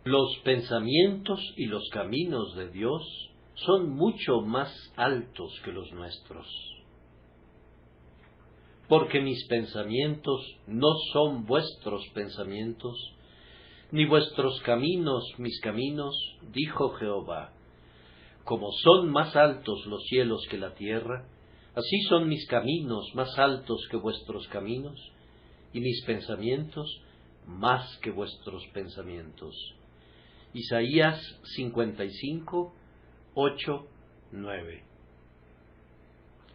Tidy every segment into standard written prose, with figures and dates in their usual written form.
Los pensamientos y los caminos de Dios son mucho más altos que los nuestros. Porque mis pensamientos no son vuestros pensamientos, ni vuestros caminos mis caminos, dijo Jehová. Como son más altos los cielos que la tierra, así son mis caminos más altos que vuestros caminos, y mis pensamientos más que vuestros pensamientos. Isaías 55, 8, 9.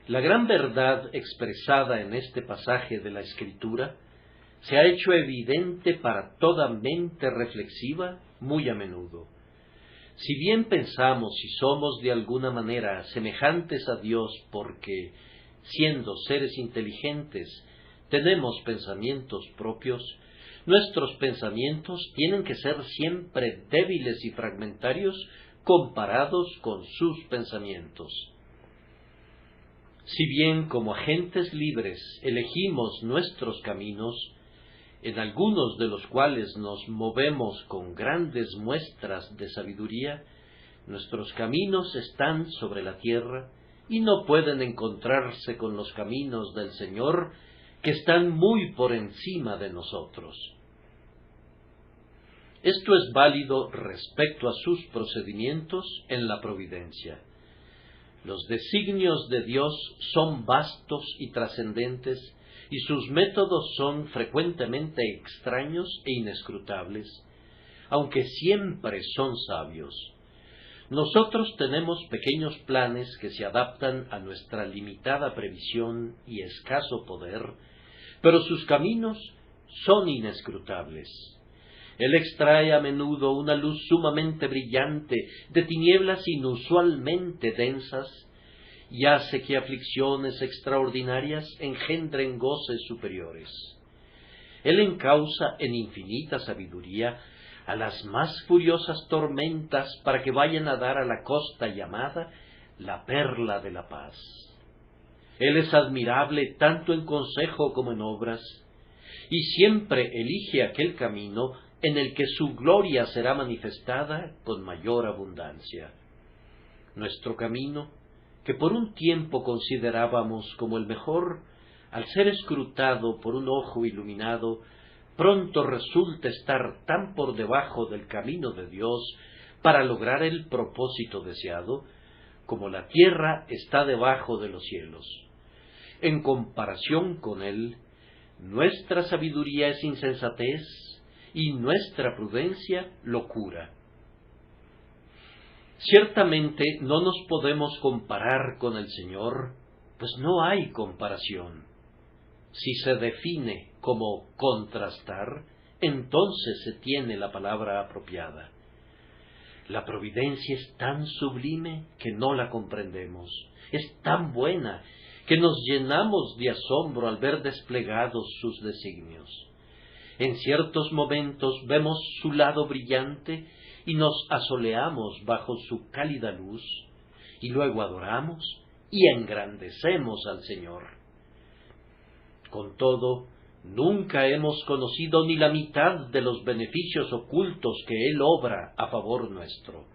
La gran verdad expresada en este pasaje de la Escritura se ha hecho evidente para toda mente reflexiva muy a menudo. Si bien pensamos y somos de alguna manera semejantes a Dios porque, siendo seres inteligentes, tenemos pensamientos propios, nuestros pensamientos tienen que ser siempre débiles y fragmentarios comparados con sus pensamientos. Si bien como agentes libres elegimos nuestros caminos, en algunos de los cuales nos movemos con grandes muestras de sabiduría, nuestros caminos están sobre la tierra y no pueden encontrarse con los caminos del Señor, que están muy por encima de nosotros. Esto es válido respecto a sus procedimientos en la providencia. Los designios de Dios son vastos y trascendentes, y sus métodos son frecuentemente extraños e inescrutables, aunque siempre son sabios. Nosotros tenemos pequeños planes que se adaptan a nuestra limitada previsión y escaso poder, pero sus caminos son inescrutables. Él extrae a menudo una luz sumamente brillante de tinieblas inusualmente densas y hace que aflicciones extraordinarias engendren goces superiores. Él encausa en infinita sabiduría a las más furiosas tormentas para que vayan a dar a la costa llamada la perla de la paz. Él es admirable tanto en consejo como en obras, y siempre elige aquel camino en el que su gloria será manifestada con mayor abundancia. Nuestro camino, que por un tiempo considerábamos como el mejor, al ser escrutado por un ojo iluminado, pronto resulta estar tan por debajo del camino de Dios para lograr el propósito deseado, como la tierra está debajo de los cielos. En comparación con Él, nuestra sabiduría es insensatez y nuestra prudencia locura. Ciertamente no nos podemos comparar con el Señor, pues no hay comparación. Si se define como contrastar, entonces se tiene la palabra apropiada. La providencia es tan sublime que no la comprendemos, es tan buena que nos llenamos de asombro al ver desplegados sus designios. En ciertos momentos vemos su lado brillante y nos asoleamos bajo su cálida luz, y luego adoramos y engrandecemos al Señor. Con todo, nunca hemos conocido ni la mitad de los beneficios ocultos que Él obra a favor nuestro.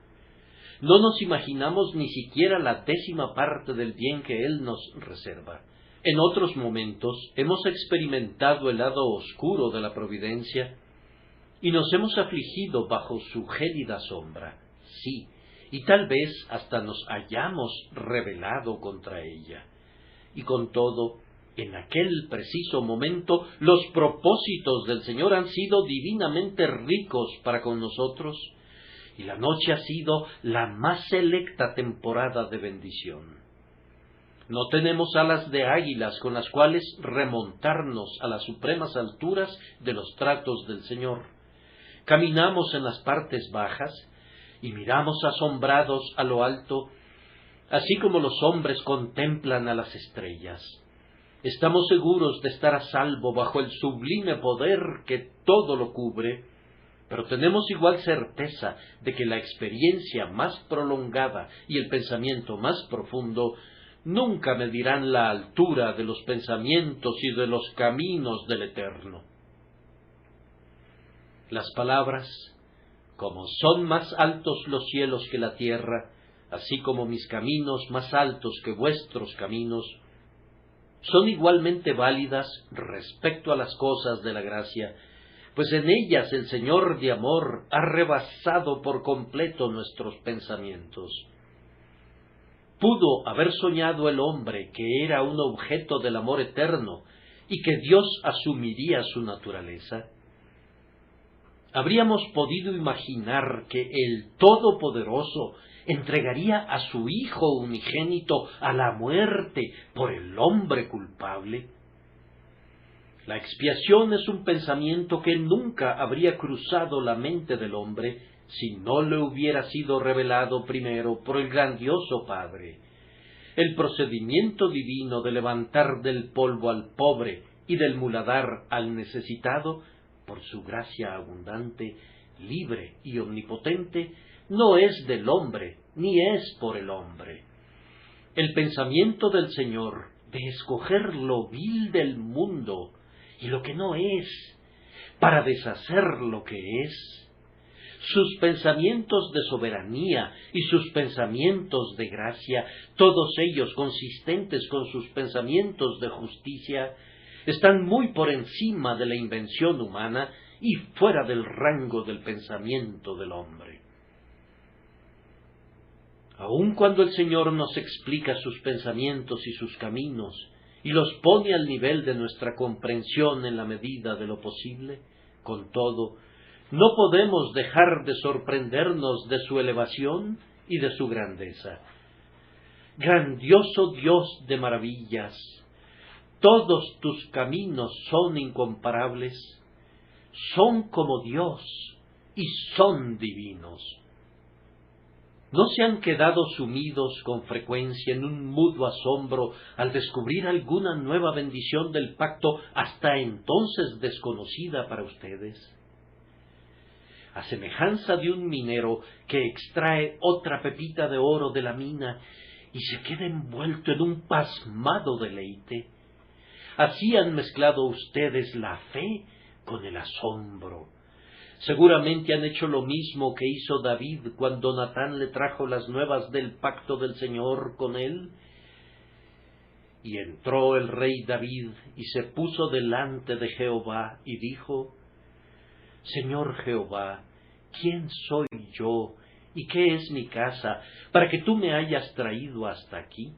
No nos imaginamos ni siquiera la 10ª parte del bien que Él nos reserva. En otros momentos hemos experimentado el lado oscuro de la providencia y nos hemos afligido bajo su gélida sombra, sí, y tal vez hasta nos hayamos rebelado contra ella. Y con todo, en aquel preciso momento, los propósitos del Señor han sido divinamente ricos para con nosotros, y la noche ha sido la más selecta temporada de bendición. No tenemos alas de águilas con las cuales remontarnos a las supremas alturas de los tratos del Señor. Caminamos en las partes bajas y miramos asombrados a lo alto, así como los hombres contemplan a las estrellas. Estamos seguros de estar a salvo bajo el sublime poder que todo lo cubre, pero tenemos igual certeza de que la experiencia más prolongada y el pensamiento más profundo nunca medirán la altura de los pensamientos y de los caminos del Eterno. Las palabras, Como son más altos los cielos que la tierra, así como mis caminos más altos que vuestros caminos, son igualmente válidas respecto a las cosas de la gracia, pues en ellas el Señor de amor ha rebasado por completo nuestros pensamientos. ¿Pudo haber soñado el hombre que era un objeto del amor eterno y que Dios asumiría su naturaleza? ¿Habríamos podido imaginar que el Todopoderoso entregaría a su Hijo unigénito a la muerte por el hombre culpable? La expiación es un pensamiento que nunca habría cruzado la mente del hombre si no le hubiera sido revelado primero por el grandioso Padre. El procedimiento divino de levantar del polvo al pobre y del muladar al necesitado, por su gracia abundante, libre y omnipotente, no es del hombre, ni es por el hombre. El pensamiento del Señor de escoger lo vil del mundo y lo que no es, para deshacer lo que es, sus pensamientos de soberanía y sus pensamientos de gracia, todos ellos consistentes con sus pensamientos de justicia, están muy por encima de la invención humana y fuera del rango del pensamiento del hombre. Aun cuando el Señor nos explica sus pensamientos y sus caminos, y los pone al nivel de nuestra comprensión en la medida de lo posible, con todo, no podemos dejar de sorprendernos de su elevación y de su grandeza. Grandioso Dios de maravillas, todos tus caminos son incomparables, son como Dios y son divinos. ¿No se han quedado sumidos con frecuencia en un mudo asombro al descubrir alguna nueva bendición del pacto hasta entonces desconocida para ustedes? A semejanza de un minero que extrae otra pepita de oro de la mina y se queda envuelto en un pasmado deleite, así han mezclado ustedes la fe con el asombro. Seguramente han hecho lo mismo que hizo David cuando Natán le trajo las nuevas del pacto del Señor con él. Y entró el rey David y se puso delante de Jehová y dijo: Señor Jehová, ¿quién soy yo y qué es mi casa para que tú me hayas traído hasta aquí?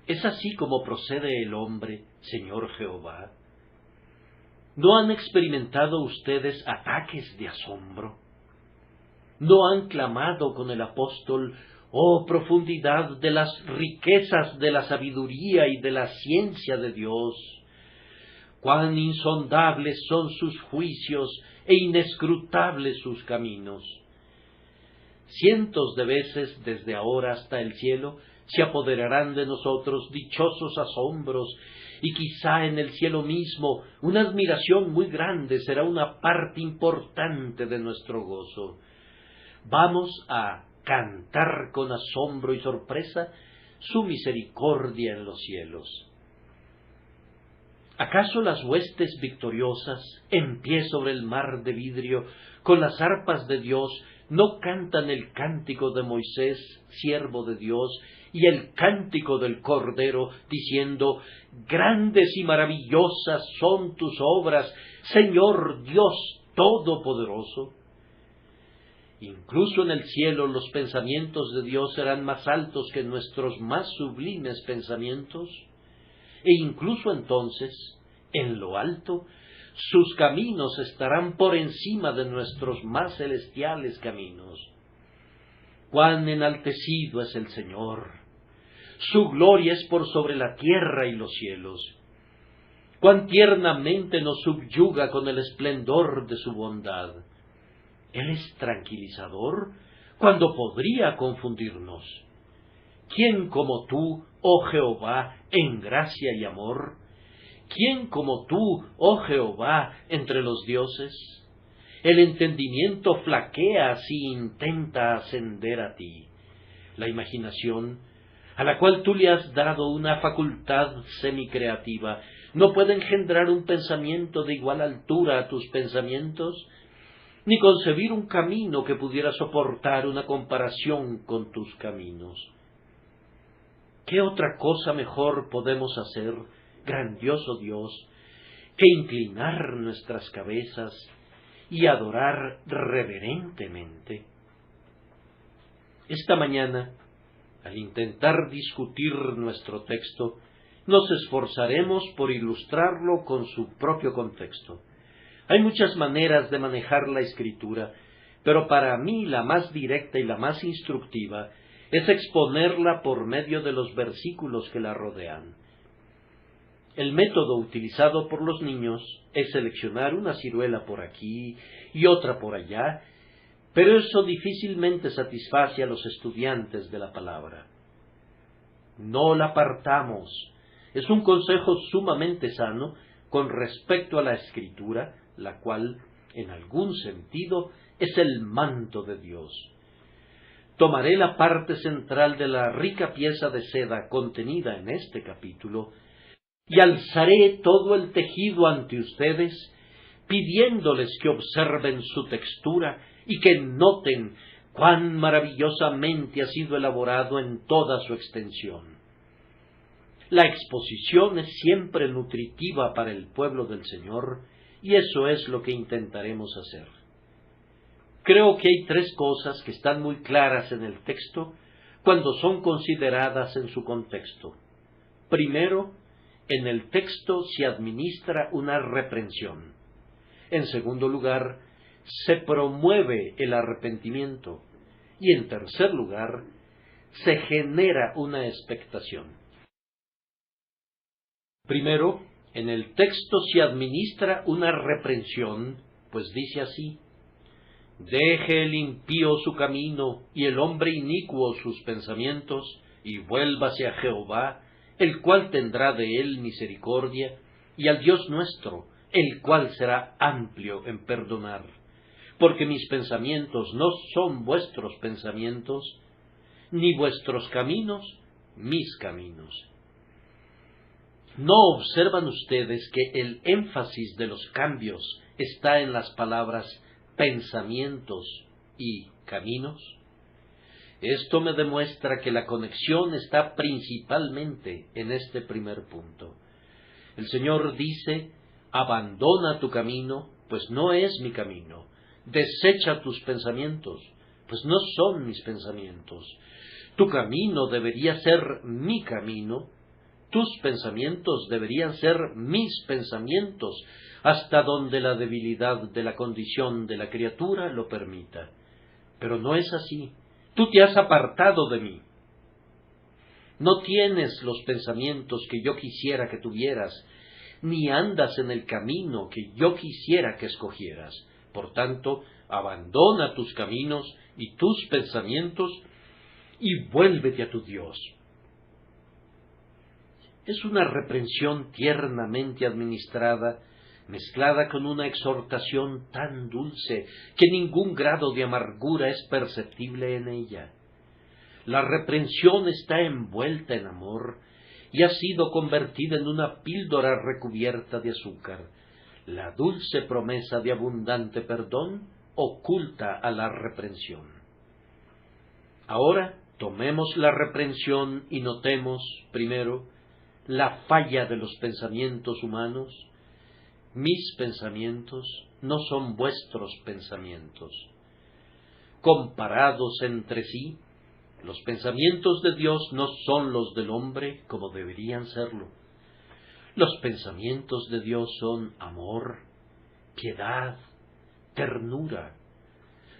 ¿Es así como procede el hombre, Señor Jehová? ¿No han experimentado ustedes ataques de asombro? ¿No han clamado con el apóstol: oh profundidad de las riquezas de la sabiduría y de la ciencia de Dios? Cuán insondables son sus juicios e inescrutables sus caminos. Cientos de veces desde ahora hasta el cielo se apoderarán de nosotros dichosos asombros, y quizá en el cielo mismo una admiración muy grande será una parte importante de nuestro gozo. Vamos a cantar con asombro y sorpresa su misericordia en los cielos. ¿Acaso las huestes victoriosas, en pie sobre el mar de vidrio, con las arpas de Dios, no cantan el cántico de Moisés, siervo de Dios, y el cántico del Cordero, diciendo: grandes y maravillosas son tus obras, Señor Dios Todopoderoso? Incluso en el cielo los pensamientos de Dios serán más altos que nuestros más sublimes pensamientos, e incluso entonces, en lo alto, sus caminos estarán por encima de nuestros más celestiales caminos. ¡Cuán enaltecido es el Señor! Su gloria es por sobre la tierra y los cielos. ¡Cuán tiernamente nos subyuga con el esplendor de su bondad! Él es tranquilizador cuando podría confundirnos. ¿Quién como tú, oh Jehová, en gracia y amor? ¿Quién como tú, oh Jehová, entre los dioses? El entendimiento flaquea si intenta ascender a ti. La imaginación, a la cual tú le has dado una facultad semicreativa, no puede engendrar un pensamiento de igual altura a tus pensamientos. ni concebir un camino que pudiera soportar una comparación con tus caminos. ¿Qué otra cosa mejor podemos hacer, grandioso Dios, que inclinar nuestras cabezas y adorar reverentemente? Esta mañana, al intentar discutir nuestro texto, nos esforzaremos por ilustrarlo con su propio contexto. Hay muchas maneras de manejar la Escritura, pero para mí la más directa y la más instructiva es exponerla por medio de los versículos que la rodean. El método utilizado por los niños es seleccionar una ciruela por aquí y otra por allá, pero eso difícilmente satisface a los estudiantes de la palabra. No la partamos. Es un consejo sumamente sano con respecto a la Escritura, la cual, en algún sentido, es el manto de Dios. Tomaré la parte central de la rica pieza de seda contenida en este capítulo y alzaré todo el tejido ante ustedes, pidiéndoles que observen su textura y que noten cuán maravillosamente ha sido elaborado en toda su extensión. La exposición es siempre nutritiva para el pueblo del Señor, y eso es lo que intentaremos hacer. Creo que hay tres cosas que están muy claras en el texto cuando son consideradas en su contexto. Primero, en el texto se administra una reprensión. En segundo lugar, se promueve el arrepentimiento. Y en tercer lugar, se genera una expectación. Primero, en el texto se administra una reprensión, pues dice así: deje el impío su camino y el hombre inicuo sus pensamientos, y vuélvase a Jehová, el cual tendrá de él misericordia, y al Dios nuestro, el cual será amplio en perdonar. Porque mis pensamientos no son vuestros pensamientos, ni vuestros caminos mis caminos. ¿No observan ustedes que el énfasis de los cambios está en las palabras pensamientos y caminos? Esto me demuestra que la conexión está principalmente en este primer punto. El Señor dice: abandona tu camino, pues no es mi camino. Desecha tus pensamientos, pues no son mis pensamientos. Tu camino debería ser mi camino. Tus pensamientos deberían ser mis pensamientos, hasta donde la debilidad de la condición de la criatura lo permita. Pero no es así. Tú te has apartado de mí. No tienes los pensamientos que yo quisiera que tuvieras, ni andas en el camino que yo quisiera que escogieras. Por tanto, abandona tus caminos y tus pensamientos y vuélvete a tu Dios. Es una reprensión tiernamente administrada, mezclada con una exhortación tan dulce que ningún grado de amargura es perceptible en ella. La reprensión está envuelta en amor y ha sido convertida en una píldora recubierta de azúcar. La dulce promesa de abundante perdón oculta a la reprensión. Ahora tomemos la reprensión y notemos, primero, la falla de los pensamientos humanos. Mis pensamientos no son vuestros pensamientos. Comparados entre sí, los pensamientos de Dios no son los del hombre como deberían serlo. Los pensamientos de Dios son amor, piedad, ternura.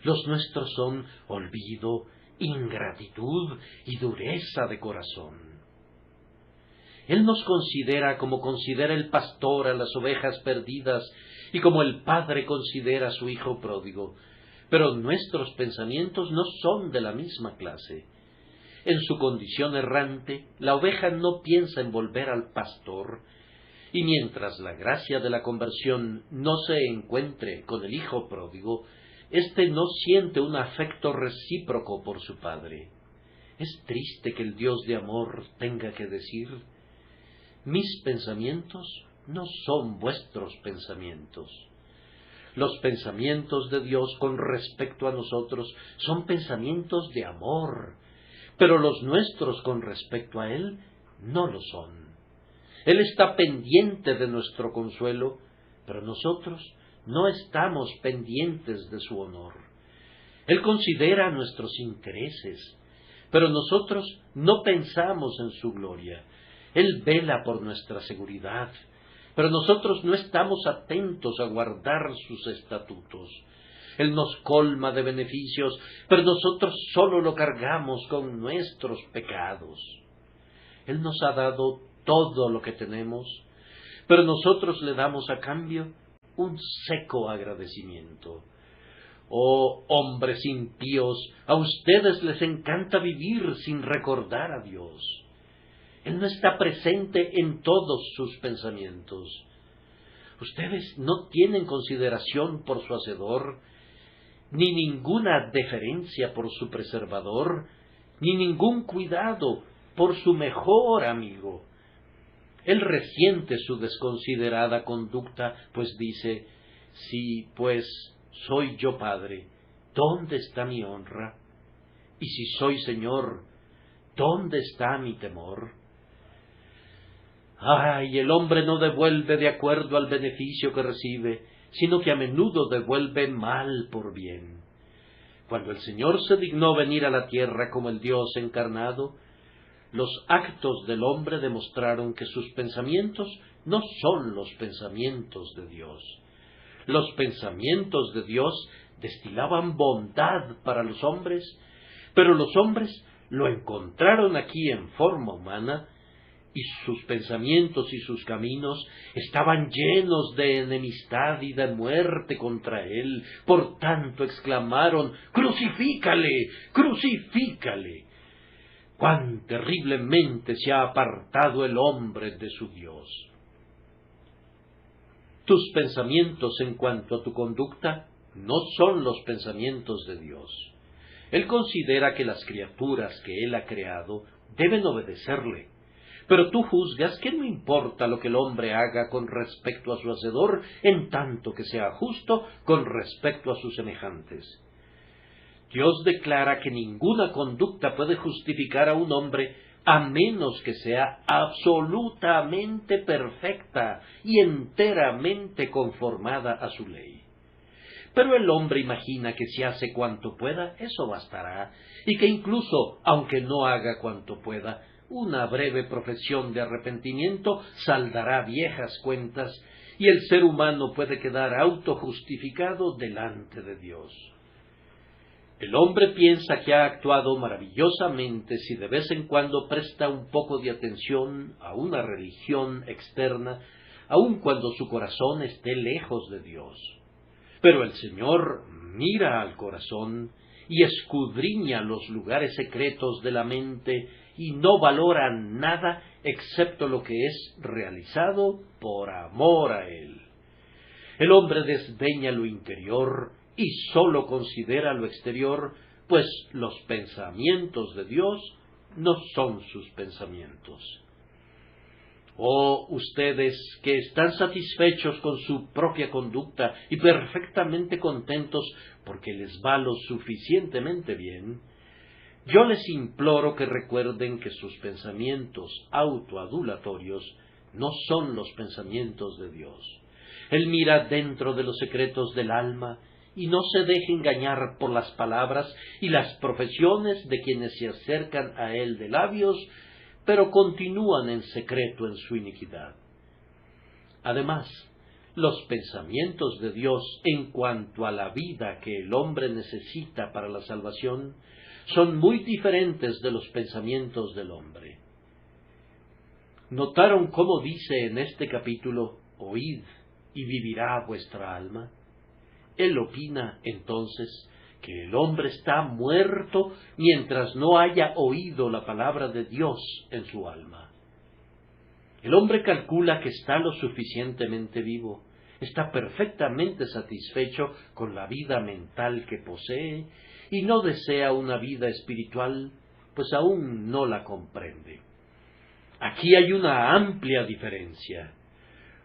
Los nuestros son olvido, ingratitud y dureza de corazón. Él nos considera como considera el pastor a las ovejas perdidas y como el padre considera a su hijo pródigo, pero nuestros pensamientos no son de la misma clase. En su condición errante, la oveja no piensa en volver al pastor, y mientras la gracia de la conversión no se encuentre con el hijo pródigo, éste no siente un afecto recíproco por su padre. Es triste que el Dios de amor tenga que decir: mis pensamientos no son vuestros pensamientos. Los pensamientos de Dios con respecto a nosotros son pensamientos de amor, pero los nuestros con respecto a Él no lo son. Él está pendiente de nuestro consuelo, pero nosotros no estamos pendientes de su honor. Él considera nuestros intereses, pero nosotros no pensamos en su gloria. Él vela por nuestra seguridad, pero nosotros no estamos atentos a guardar sus estatutos. Él nos colma de beneficios, pero nosotros solo lo cargamos con nuestros pecados. Él nos ha dado todo lo que tenemos, pero nosotros le damos a cambio un seco agradecimiento. Oh, hombres impíos, a ustedes les encanta vivir sin recordar a Dios. Él no está presente en todos sus pensamientos. Ustedes no tienen consideración por su Hacedor, ni ninguna deferencia por su preservador, ni ningún cuidado por su mejor amigo. Él resiente su desconsiderada conducta, pues dice: si pues soy yo padre, ¿dónde está mi honra? Y si soy Señor, ¿dónde está mi temor? Ay, el hombre no devuelve de acuerdo al beneficio que recibe, sino que a menudo devuelve mal por bien. Cuando el Señor se dignó venir a la tierra como el Dios encarnado, los actos del hombre demostraron que sus pensamientos no son los pensamientos de Dios. Los pensamientos de Dios destilaban bondad para los hombres, pero los hombres lo encontraron aquí en forma humana, y sus pensamientos y sus caminos estaban llenos de enemistad y de muerte contra él. Por tanto exclamaron: ¡Crucifícale! ¡Crucifícale! ¡Cuán terriblemente se ha apartado el hombre de su Dios! Tus pensamientos en cuanto a tu conducta no son los pensamientos de Dios. Él considera que las criaturas que Él ha creado deben obedecerle, pero tú juzgas que no importa lo que el hombre haga con respecto a su Hacedor, en tanto que sea justo con respecto a sus semejantes. Dios declara que ninguna conducta puede justificar a un hombre a menos que sea absolutamente perfecta y enteramente conformada a su ley. Pero el hombre imagina que si hace cuanto pueda, eso bastará, y que incluso, aunque no haga cuanto pueda, una breve profesión de arrepentimiento saldará viejas cuentas, y el ser humano puede quedar autojustificado delante de Dios. El hombre piensa que ha actuado maravillosamente si de vez en cuando presta un poco de atención a una religión externa, aun cuando su corazón esté lejos de Dios. Pero el Señor mira al corazón y escudriña los lugares secretos de la mente y no valora nada excepto lo que es realizado por amor a Él. El hombre desdeña lo interior y sólo considera lo exterior, pues los pensamientos de Dios no son sus pensamientos. Oh, ustedes que están satisfechos con su propia conducta y perfectamente contentos porque les va lo suficientemente bien, yo les imploro que recuerden que sus pensamientos autoadulatorios no son los pensamientos de Dios. Él mira dentro de los secretos del alma y no se deje engañar por las palabras y las profesiones de quienes se acercan a Él de labios, pero continúan en secreto en su iniquidad. Además, los pensamientos de Dios en cuanto a la vida que el hombre necesita para la salvación son muy diferentes de los pensamientos del hombre. ¿Notaron cómo dice en este capítulo: oíd y vivirá vuestra alma? Él opina, entonces, que el hombre está muerto mientras no haya oído la palabra de Dios en su alma. El hombre calcula que está lo suficientemente vivo, está perfectamente satisfecho con la vida mental que posee y no desea una vida espiritual, pues aún no la comprende. Aquí hay una amplia diferencia.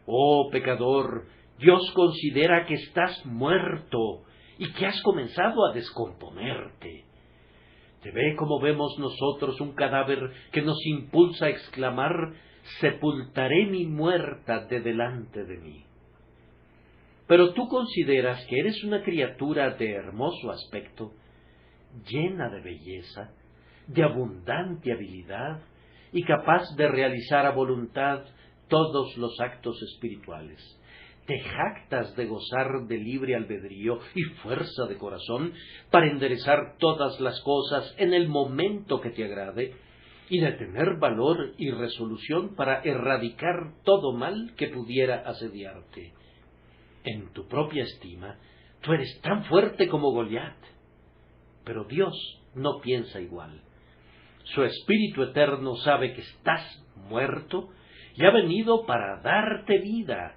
Oh pecador, Dios considera que estás muerto y que has comenzado a descomponerte. Te ve como vemos nosotros un cadáver que nos impulsa a exclamar: sepultaré mi muerta de delante de mí. Pero tú consideras que eres una criatura de hermoso aspecto, llena de belleza, de abundante habilidad y capaz de realizar a voluntad todos los actos espirituales. Te jactas de gozar de libre albedrío y fuerza de corazón para enderezar todas las cosas en el momento que te agrade, y de tener valor y resolución para erradicar todo mal que pudiera asediarte. En tu propia estima, tú eres tan fuerte como Goliat. Pero Dios no piensa igual. Su Espíritu Eterno sabe que estás muerto y ha venido para darte vida.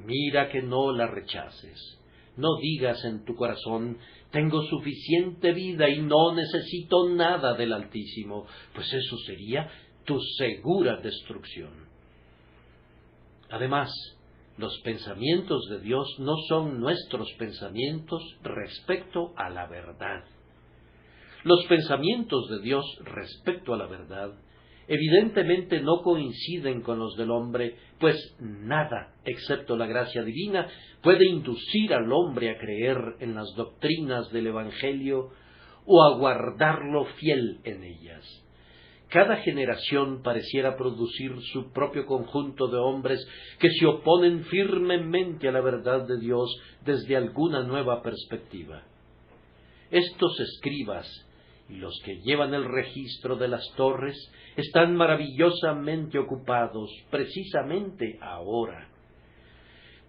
Mira que no la rechaces. No digas en tu corazón: tengo suficiente vida y no necesito nada del Altísimo, pues eso sería tu segura destrucción. Además, los pensamientos de Dios no son nuestros pensamientos respecto a la verdad. Los pensamientos de Dios respecto a la verdad evidentemente no coinciden con los del hombre, pues nada, excepto la gracia divina, puede inducir al hombre a creer en las doctrinas del Evangelio o a guardarlo fiel en ellas. Cada generación pareciera producir su propio conjunto de hombres que se oponen firmemente a la verdad de Dios desde alguna nueva perspectiva. Estos escribas y los que llevan el registro de las torres están maravillosamente ocupados precisamente ahora.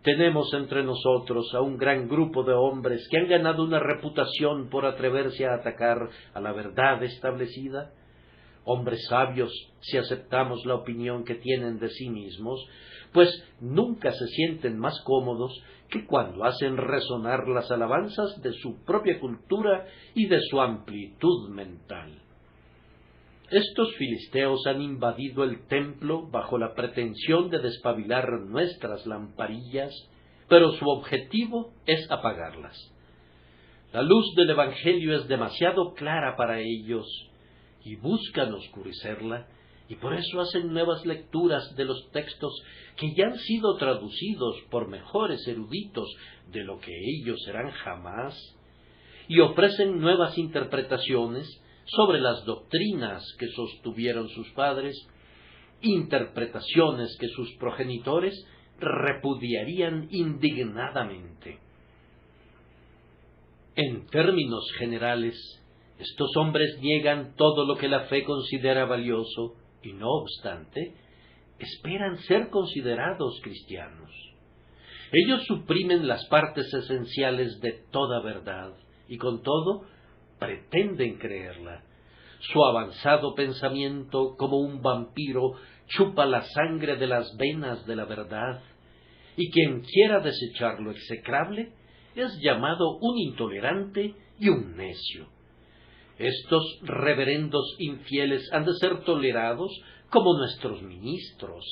Tenemos entre nosotros a un gran grupo de hombres que han ganado una reputación por atreverse a atacar a la verdad establecida. Hombres sabios, si aceptamos la opinión que tienen de sí mismos, pues nunca se sienten más cómodos que cuando hacen resonar las alabanzas de su propia cultura y de su amplitud mental. Estos filisteos han invadido el templo bajo la pretensión de despabilar nuestras lamparillas, pero su objetivo es apagarlas. La luz del Evangelio es demasiado clara para ellos y buscan oscurecerla, y por eso hacen nuevas lecturas de los textos que ya han sido traducidos por mejores eruditos de lo que ellos serán jamás, y ofrecen nuevas interpretaciones sobre las doctrinas que sostuvieron sus padres, interpretaciones que sus progenitores repudiarían indignadamente. En términos generales, estos hombres niegan todo lo que la fe considera valioso y, no obstante, esperan ser considerados cristianos. Ellos suprimen las partes esenciales de toda verdad y, con todo, pretenden creerla. Su avanzado pensamiento, como un vampiro, chupa la sangre de las venas de la verdad, y quien quiera desechar lo execrable es llamado un intolerante y un necio. Estos reverendos infieles han de ser tolerados como nuestros ministros,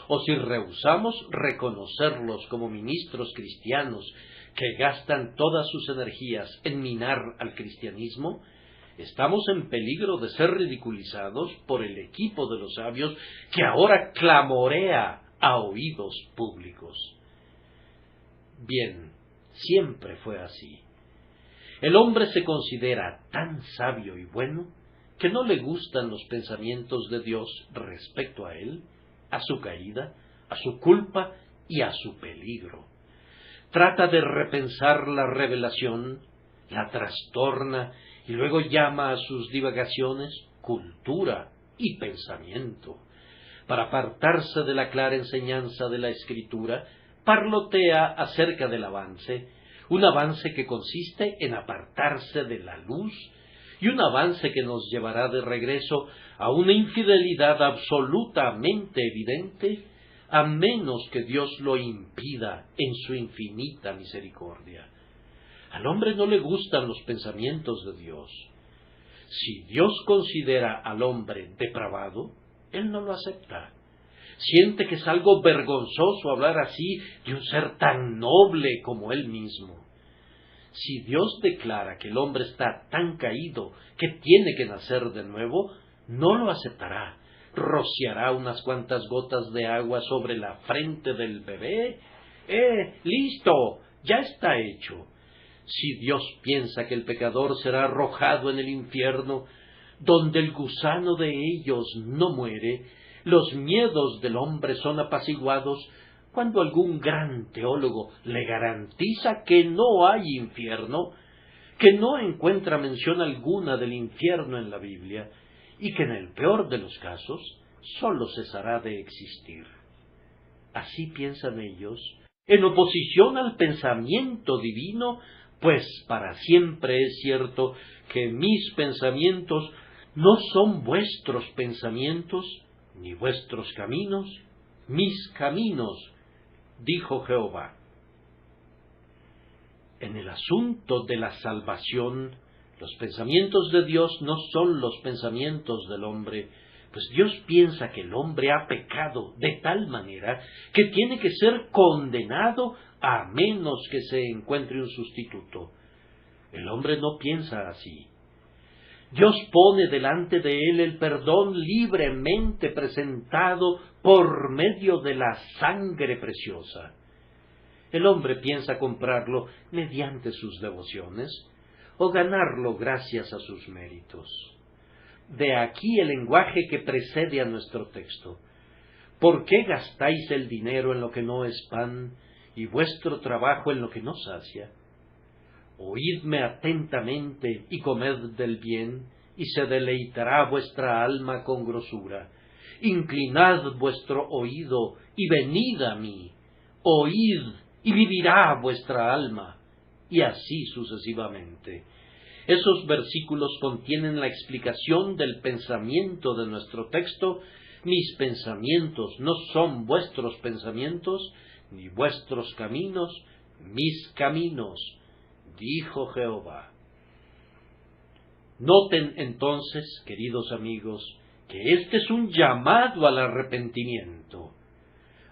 o si rehusamos reconocerlos como ministros cristianos que gastan todas sus energías en minar al cristianismo, estamos en peligro de ser ridiculizados por el equipo de los sabios que ahora clamorea a oídos públicos. Bien, siempre fue así. El hombre se considera tan sabio y bueno que no le gustan los pensamientos de Dios respecto a él, a su caída, a su culpa y a su peligro. Trata de repensar la revelación, la trastorna y luego llama a sus divagaciones cultura y pensamiento. Para apartarse de la clara enseñanza de la Escritura, parlotea acerca del avance, un avance que consiste en apartarse de la luz y un avance que nos llevará de regreso a una infidelidad absolutamente evidente, a menos que Dios lo impida en su infinita misericordia. Al hombre no le gustan los pensamientos de Dios. Si Dios considera al hombre depravado, Él no lo acepta. Siente que es algo vergonzoso hablar así de un ser tan noble como él mismo. Si Dios declara que el hombre está tan caído que tiene que nacer de nuevo, no lo aceptará. Rociará unas cuantas gotas de agua sobre la frente del bebé. ¡Listo! Ya está hecho. Si Dios piensa que el pecador será arrojado en el infierno, donde el gusano de ellos no muere, los miedos del hombre son apaciguados cuando algún gran teólogo le garantiza que no hay infierno, que no encuentra mención alguna del infierno en la Biblia, y que en el peor de los casos sólo cesará de existir. Así piensan ellos, en oposición al pensamiento divino, pues para siempre es cierto que mis pensamientos no son vuestros pensamientos, ni vuestros caminos, mis caminos, dijo Jehová. En el asunto de la salvación, los pensamientos de Dios no son los pensamientos del hombre, pues Dios piensa que el hombre ha pecado de tal manera que tiene que ser condenado a menos que se encuentre un sustituto. El hombre no piensa así. Dios pone delante de él el perdón libremente presentado por medio de la sangre preciosa. El hombre piensa comprarlo mediante sus devociones o ganarlo gracias a sus méritos. De aquí el lenguaje que precede a nuestro texto. ¿Por qué gastáis el dinero en lo que no es pan y vuestro trabajo en lo que no sacia? Oídme atentamente y comed del bien, y se deleitará vuestra alma con grosura. Inclinad vuestro oído y venid a mí. Oíd y vivirá vuestra alma. Y así sucesivamente. Esos versículos contienen la explicación del pensamiento de nuestro texto. Mis pensamientos no son vuestros pensamientos, ni vuestros caminos, mis caminos, dijo Jehová. Noten entonces, queridos amigos, que este es un llamado al arrepentimiento.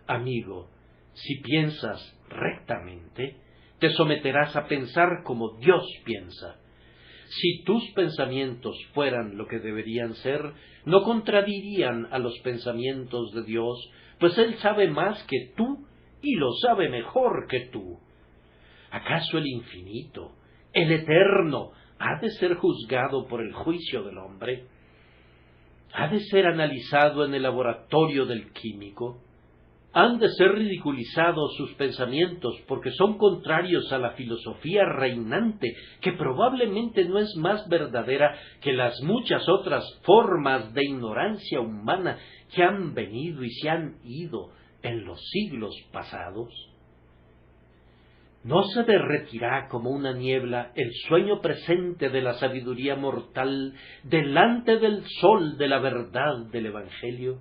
Amigo, si piensas rectamente, te someterás a pensar como Dios piensa. Si tus pensamientos fueran lo que deberían ser, no contradirían a los pensamientos de Dios, pues Él sabe más que tú y lo sabe mejor que tú. ¿Acaso el infinito, el eterno, ha de ser juzgado por el juicio del hombre? ¿Ha de ser analizado en el laboratorio del químico? ¿Han de ser ridiculizados sus pensamientos porque son contrarios a la filosofía reinante, que probablemente no es más verdadera que las muchas otras formas de ignorancia humana que han venido y se han ido en los siglos pasados? ¿No se derretirá como una niebla el sueño presente de la sabiduría mortal delante del sol de la verdad del Evangelio?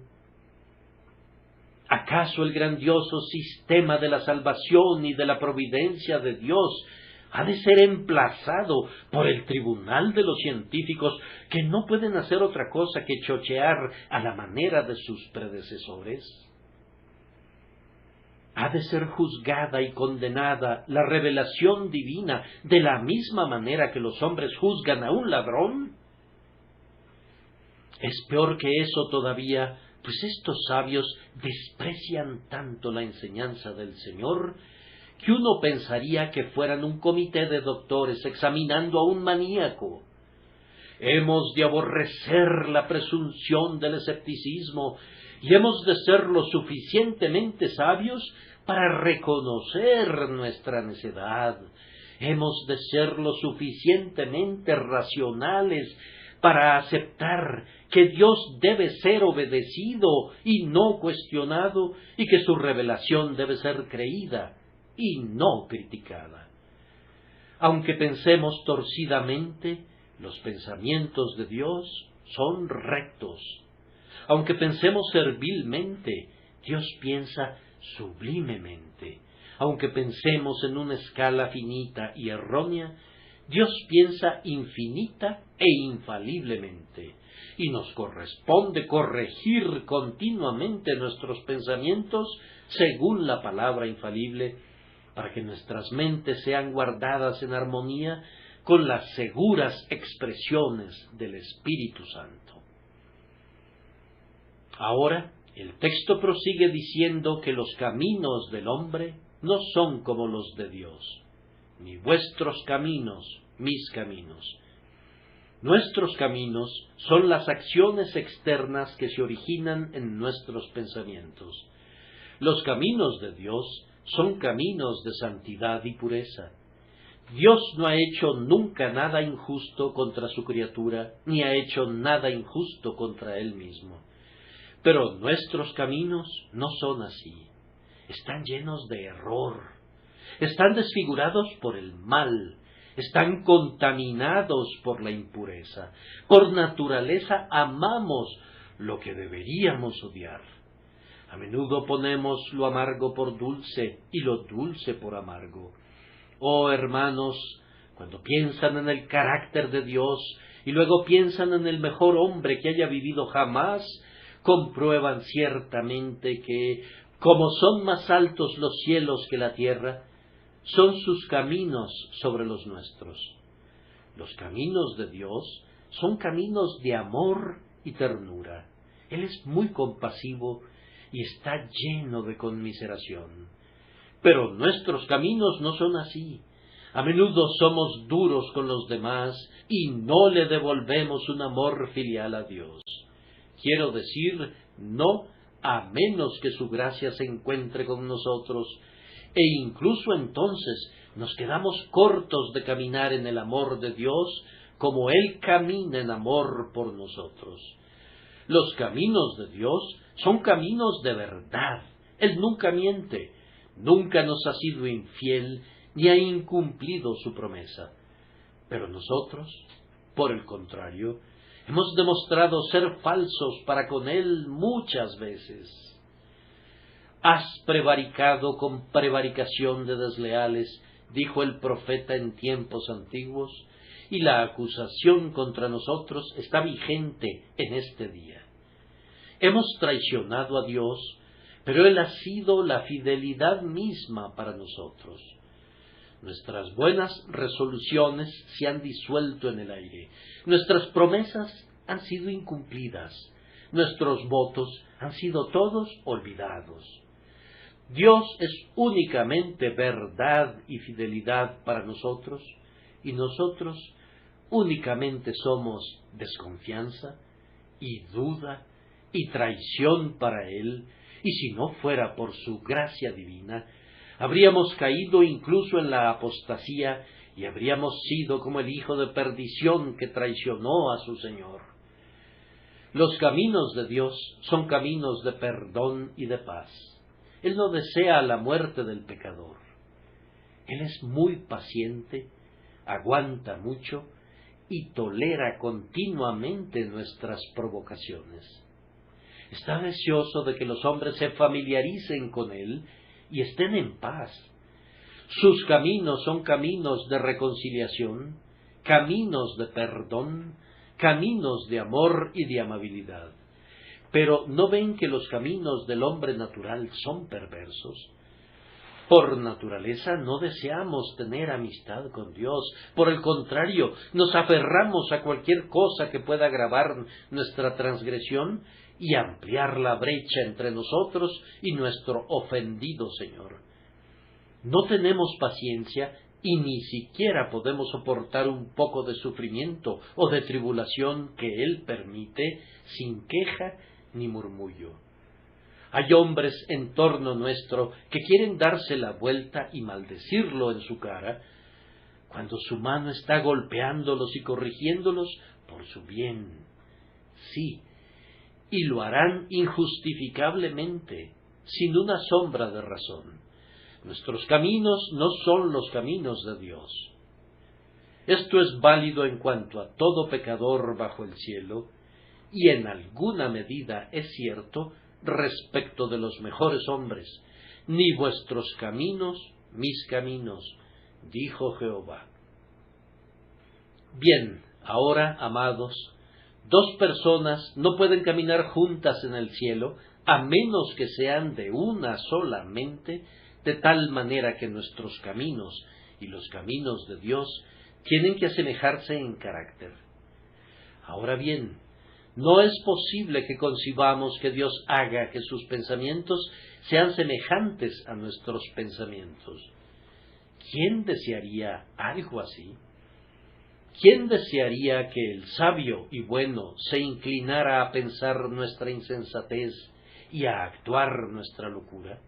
¿Acaso el grandioso sistema de la salvación y de la providencia de Dios ha de ser emplazado por el tribunal de los científicos, que no pueden hacer otra cosa que chochear a la manera de sus predecesores? ¿Ha de ser juzgada y condenada la revelación divina de la misma manera que los hombres juzgan a un ladrón? Es peor que eso todavía, pues estos sabios desprecian tanto la enseñanza del Señor que uno pensaría que fueran un comité de doctores examinando a un maníaco. Hemos de aborrecer la presunción del escepticismo y hemos de ser lo suficientemente sabios para reconocer nuestra necedad. Hemos de ser lo suficientemente racionales para aceptar que Dios debe ser obedecido y no cuestionado, y que su revelación debe ser creída y no criticada. Aunque pensemos torcidamente, los pensamientos de Dios son rectos. Aunque pensemos servilmente, Dios piensa sublimemente. Aunque pensemos en una escala finita y errónea, Dios piensa infinita e infaliblemente. y nos corresponde corregir continuamente nuestros pensamientos según la palabra infalible, para que nuestras mentes sean guardadas en armonía con las seguras expresiones del Espíritu Santo. Ahora, el texto prosigue diciendo que los caminos del hombre no son como los de Dios, ni vuestros caminos, mis caminos. Nuestros caminos son las acciones externas que se originan en nuestros pensamientos. Los caminos de Dios son caminos de santidad y pureza. Dios no ha hecho nunca nada injusto contra su criatura, ni ha hecho nada injusto contra Él mismo. Pero nuestros caminos no son así. Están llenos de error. Están desfigurados por el mal. Están contaminados por la impureza. Por naturaleza amamos lo que deberíamos odiar. A menudo ponemos lo amargo por dulce y lo dulce por amargo. Oh hermanos, cuando piensan en el carácter de Dios y luego piensan en el mejor hombre que haya vivido jamás, comprueban ciertamente que, como son más altos los cielos que la tierra, son sus caminos sobre los nuestros. Los caminos de Dios son caminos de amor y ternura. Él es muy compasivo y está lleno de conmiseración. Pero nuestros caminos no son así. A menudo somos duros con los demás y no le devolvemos un amor filial a Dios. Quiero decir, no, a menos que su gracia se encuentre con nosotros, e incluso entonces nos quedamos cortos de caminar en el amor de Dios como Él camina en amor por nosotros. Los caminos de Dios son caminos de verdad. Él nunca miente, nunca nos ha sido infiel, ni ha incumplido su promesa. Pero nosotros, por el contrario, hemos demostrado ser falsos para con Él muchas veces. Has prevaricado con prevaricación de desleales, dijo el profeta en tiempos antiguos, y la acusación contra nosotros está vigente en este día. Hemos traicionado a Dios, pero Él ha sido la fidelidad misma para nosotros. Nuestras buenas resoluciones se han disuelto en el aire. Nuestras promesas han sido incumplidas. Nuestros votos han sido todos olvidados. Dios es únicamente verdad y fidelidad para nosotros, y nosotros únicamente somos desconfianza y duda y traición para Él, y si no fuera por su gracia divina, habríamos caído incluso en la apostasía y habríamos sido como el hijo de perdición que traicionó a su Señor. Los caminos de Dios son caminos de perdón y de paz. Él no desea la muerte del pecador. Él es muy paciente, aguanta mucho y tolera continuamente nuestras provocaciones. Está deseoso de que los hombres se familiaricen con Él y estén en paz. Sus caminos son caminos de reconciliación, caminos de perdón, caminos de amor y de amabilidad. Pero ¿no ven que los caminos del hombre natural son perversos? Por naturaleza no deseamos tener amistad con Dios. Por el contrario, nos aferramos a cualquier cosa que pueda agravar nuestra transgresión y ampliar la brecha entre nosotros y nuestro ofendido Señor. No tenemos paciencia y ni siquiera podemos soportar un poco de sufrimiento o de tribulación que Él permite sin queja ni murmullo. Hay hombres en torno nuestro que quieren darse la vuelta y maldecirlo en su cara, cuando su mano está golpeándolos y corrigiéndolos por su bien. Sí, y lo harán injustificablemente, sin una sombra de razón. Nuestros caminos no son los caminos de Dios. Esto es válido en cuanto a todo pecador bajo el cielo, y en alguna medida es cierto respecto de los mejores hombres. Ni vuestros caminos, mis caminos, dijo Jehová. Bien, ahora, amados, Dos personas no pueden caminar juntas en el cielo a menos que sean de una sola mente, de tal manera que nuestros caminos y los caminos de Dios tienen que asemejarse en carácter. Ahora bien, no es posible que concibamos que Dios haga que sus pensamientos sean semejantes a nuestros pensamientos. ¿Quién desearía algo así? ¿Quién desearía que el sabio y bueno se inclinara a pensar nuestra insensatez y a actuar nuestra locura?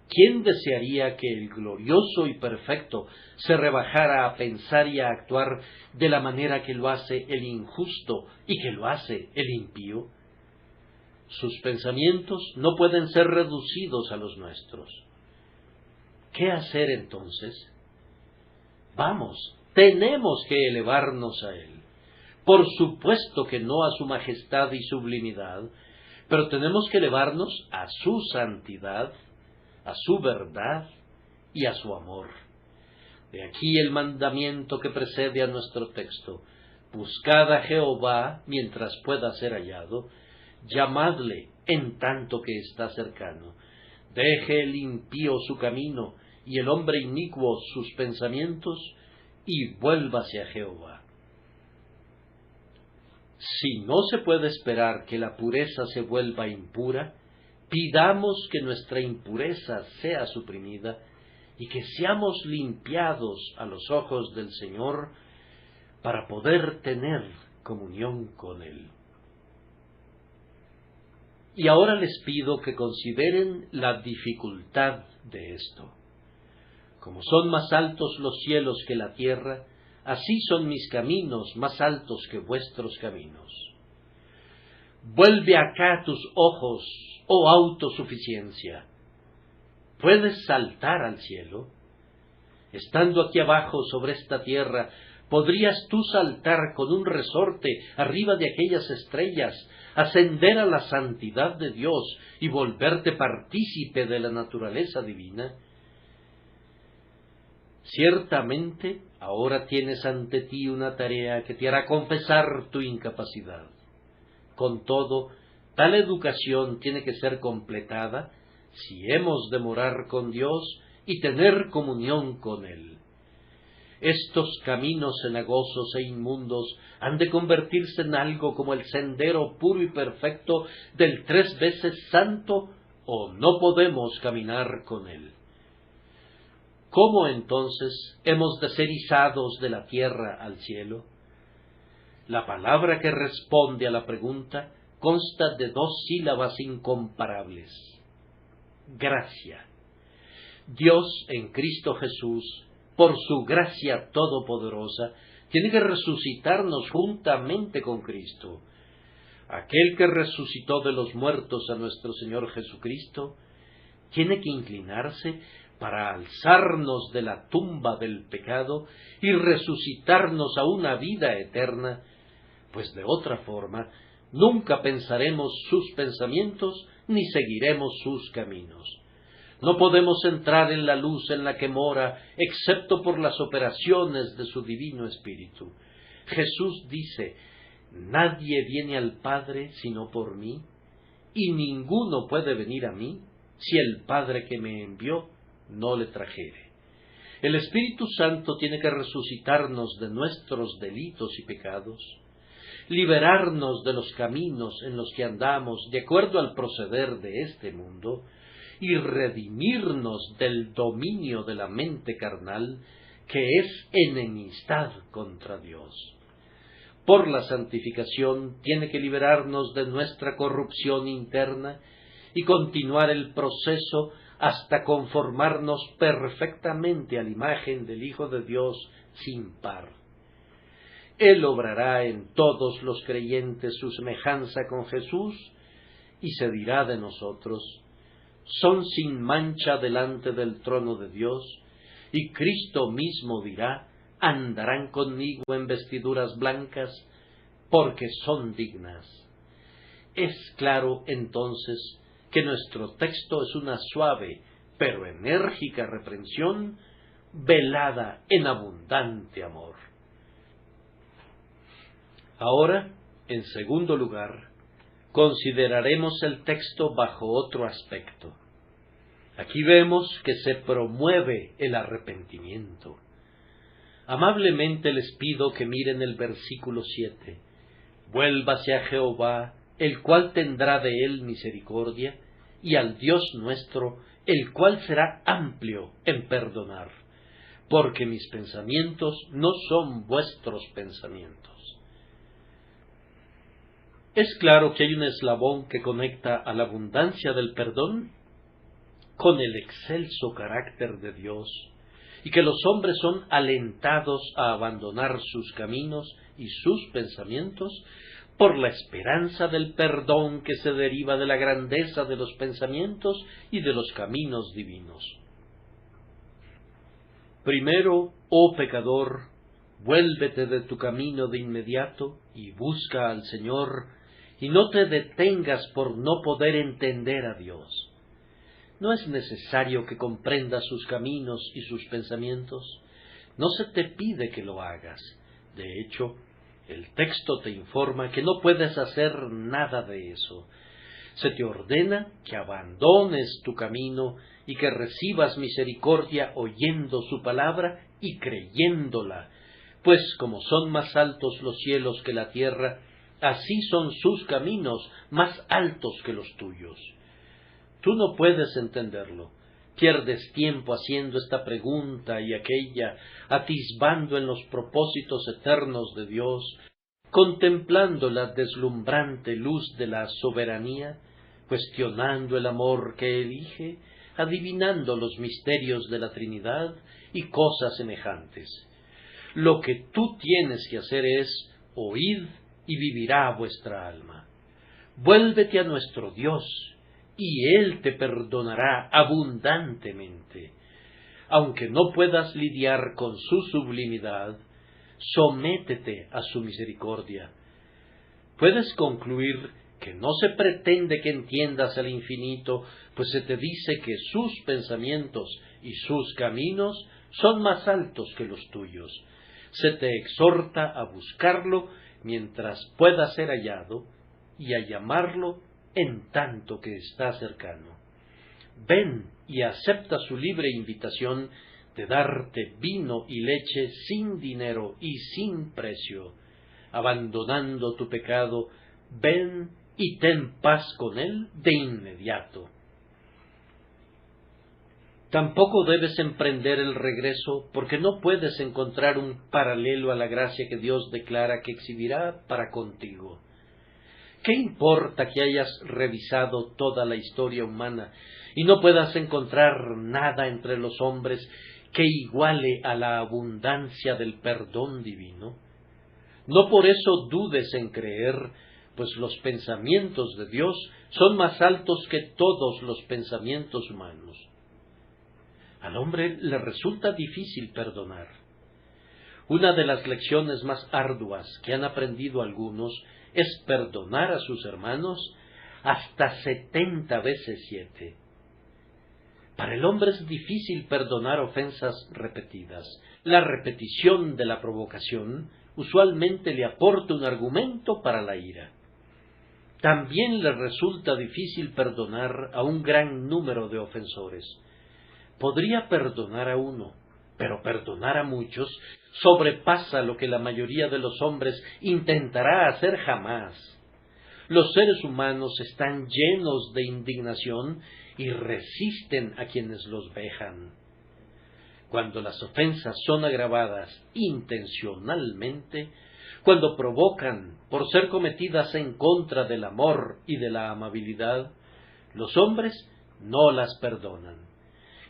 ¿Quién desearía que el glorioso y perfecto se rebajara a pensar y a actuar de la manera que lo hace el injusto y que lo hace el impío? Sus pensamientos no pueden ser reducidos a los nuestros. ¿Qué hacer entonces? Vamos, tenemos que elevarnos a Él. Por supuesto que no a su majestad y sublimidad, pero tenemos que elevarnos a su santidad, a su verdad y a su amor. De aquí el mandamiento que precede a nuestro texto: buscad a Jehová mientras pueda ser hallado, llamadle en tanto que está cercano. Deje el impío su camino y el hombre inicuo sus pensamientos, y vuélvase a Jehová. Si no se puede esperar que la pureza se vuelva impura, pidamos que nuestra impureza sea suprimida y que seamos limpiados a los ojos del Señor para poder tener comunión con Él. Y ahora les pido que consideren la dificultad de esto. Como son más altos los cielos que la tierra, así son mis caminos más altos que vuestros caminos. Vuelve acá tus ojos, oh autosuficiencia. ¿Puedes saltar al cielo? Estando aquí abajo sobre esta tierra, ¿podrías tú saltar con un resorte arriba de aquellas estrellas, ascender a la santidad de Dios y volverte partícipe de la naturaleza divina? Ciertamente, ahora tienes ante ti una tarea que te hará confesar tu incapacidad. Con todo, tal educación tiene que ser completada si hemos de morar con Dios y tener comunión con Él. Estos caminos cenagosos e inmundos han de convertirse en algo como el sendero puro y perfecto del 3 veces santo, o no podemos caminar con Él. ¿Cómo entonces hemos de ser izados de la tierra al cielo? La palabra que responde a la pregunta consta de 2 sílabas incomparables: gracia. Dios en Cristo Jesús, por su gracia todopoderosa, tiene que resucitarnos juntamente con Cristo. Aquel que resucitó de los muertos a nuestro Señor Jesucristo tiene que inclinarse para alzarnos de la tumba del pecado y resucitarnos a una vida eterna, pues de otra forma nunca pensaremos sus pensamientos ni seguiremos sus caminos. No podemos entrar en la luz en la que mora, excepto por las operaciones de su Divino Espíritu. Jesús dice: nadie viene al Padre sino por mí, y ninguno puede venir a mí si el Padre que me envió no le trajere. El Espíritu Santo tiene que resucitarnos de nuestros delitos y pecados, liberarnos de los caminos en los que andamos de acuerdo al proceder de este mundo, y redimirnos del dominio de la mente carnal, que es enemistad contra Dios. Por la santificación tiene que liberarnos de nuestra corrupción interna y continuar el proceso hasta conformarnos perfectamente a la imagen del Hijo de Dios sin par. Él obrará en todos los creyentes su semejanza con Jesús, y se dirá de nosotros: son sin mancha delante del trono de Dios, y Cristo mismo dirá: andarán conmigo en vestiduras blancas, porque son dignas. Es claro entonces que nuestro texto es una suave pero enérgica reprensión, velada en abundante amor. Ahora En segundo lugar, consideraremos el texto bajo otro aspecto. Aquí vemos que se promueve el arrepentimiento. Amablemente les pido que miren el versículo 7. Vuélvase a Jehová, el cual tendrá de él misericordia, y al Dios nuestro, el cual será amplio en perdonar, porque mis pensamientos no son vuestros pensamientos. Es claro que hay un eslabón que conecta a la abundancia del perdón con el excelso carácter de Dios, y que los hombres son alentados a abandonar sus caminos y sus pensamientos por la esperanza del perdón que se deriva de la grandeza de los pensamientos y de los caminos divinos. Primero, oh pecador, vuélvete de tu camino de inmediato y busca al Señor, y no te detengas por no poder entender a Dios. No es necesario que comprendas sus caminos y sus pensamientos. No se te pide que lo hagas. De hecho, el texto te informa que no puedes hacer nada de eso. Se te ordena que abandones tu camino y que recibas misericordia oyendo su palabra y creyéndola, pues como son más altos los cielos que la tierra, así son sus caminos más altos que los tuyos. Tú no puedes entenderlo. Pierdes tiempo haciendo esta pregunta y aquella, atisbando en los propósitos eternos de Dios, contemplando la deslumbrante luz de la soberanía, cuestionando el amor que elige, adivinando los misterios de la Trinidad y cosas semejantes. Lo que tú tienes que hacer es oír y vivirá vuestra alma. Vuélvete a nuestro Dios, y Él te perdonará abundantemente. Aunque no puedas lidiar con su sublimidad, sométete a su misericordia. Puedes concluir que no se pretende que entiendas al infinito, pues se te dice que sus pensamientos y sus caminos son más altos que los tuyos. Se te exhorta a buscarlo mientras pueda ser hallado y a llamarlo en tanto que está cercano. Ven y acepta su libre invitación de darte vino y leche sin dinero y sin precio. Abandonando tu pecado, ven y ten paz con él de inmediato. Tampoco debes emprender el regreso, porque no puedes encontrar un paralelo a la gracia que Dios declara que exhibirá para contigo. ¿Qué importa que hayas revisado toda la historia humana y no puedas encontrar nada entre los hombres que iguale a la abundancia del perdón divino? No por eso dudes en creer, pues los pensamientos de Dios son más altos que todos los pensamientos humanos. Al hombre le resulta difícil perdonar. Una de las lecciones más arduas que han aprendido algunos es perdonar a sus hermanos hasta 70 veces 7. Para el hombre es difícil perdonar ofensas repetidas. La repetición de la provocación usualmente le aporta un argumento para la ira. También le resulta difícil perdonar a un gran número de ofensores. Podría perdonar a uno, pero perdonar a muchos sobrepasa lo que la mayoría de los hombres intentará hacer jamás. Los seres humanos están llenos de indignación y resisten a quienes los vejan. Cuando las ofensas son agravadas intencionalmente, cuando provocan por ser cometidas en contra del amor y de la amabilidad, los hombres no las perdonan.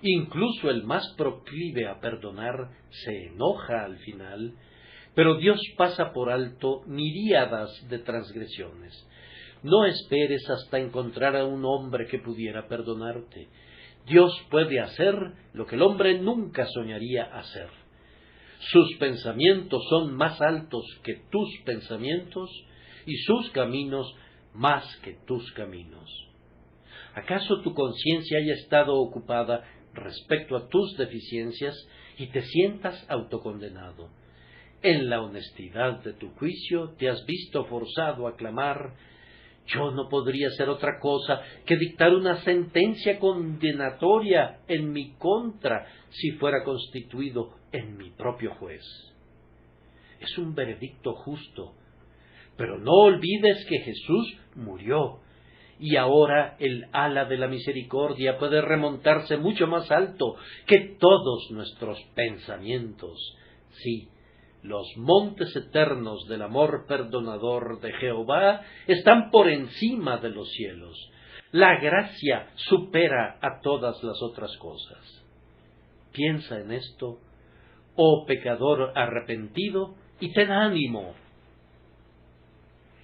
Incluso el más proclive a perdonar se enoja al final, pero Dios pasa por alto miríadas de transgresiones. No esperes hasta encontrar a un hombre que pudiera perdonarte. Dios puede hacer lo que el hombre nunca soñaría hacer. Sus pensamientos son más altos que tus pensamientos y sus caminos más que tus caminos. ¿Acaso tu conciencia haya estado ocupada respecto a tus deficiencias y te sientas autocondenado? en la honestidad de tu juicio te has visto forzado a clamar: yo no podría hacer otra cosa que dictar una sentencia condenatoria en mi contra si fuera constituido en mi propio juez. Es un veredicto justo, pero no olvides que Jesús murió, y ahora el ala de la misericordia puede remontarse mucho más alto que todos nuestros pensamientos. Sí, los montes eternos del amor perdonador de Jehová están por encima de los cielos. La gracia supera a todas las otras cosas. Piensa en esto, oh pecador arrepentido, y ten ánimo.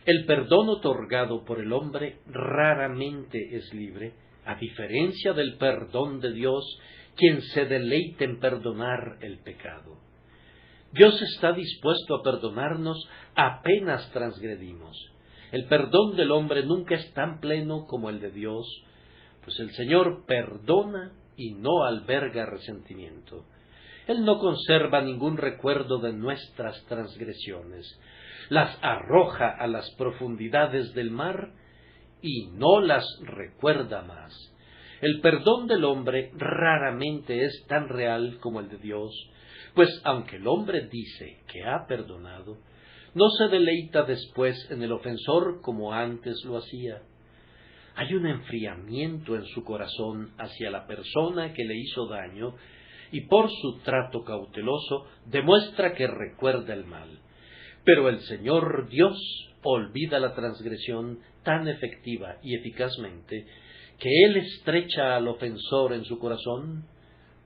El perdón otorgado por el hombre raramente es libre, a diferencia del perdón de Dios, quien se deleita en perdonar el pecado. Dios está dispuesto a perdonarnos apenas transgredimos. El perdón del hombre nunca es tan pleno como el de Dios, pues el Señor perdona y no alberga resentimiento. Él no conserva ningún recuerdo de nuestras transgresiones, las arroja a las profundidades del mar y no las recuerda más. El perdón del hombre raramente es tan real como el de Dios, pues aunque el hombre dice que ha perdonado, no se deleita después en el ofensor como antes lo hacía. Hay un enfriamiento en su corazón hacia la persona que le hizo daño y por su trato cauteloso demuestra que recuerda el mal. Pero el Señor Dios olvida la transgresión tan efectiva y eficazmente que Él estrecha al ofensor en su corazón,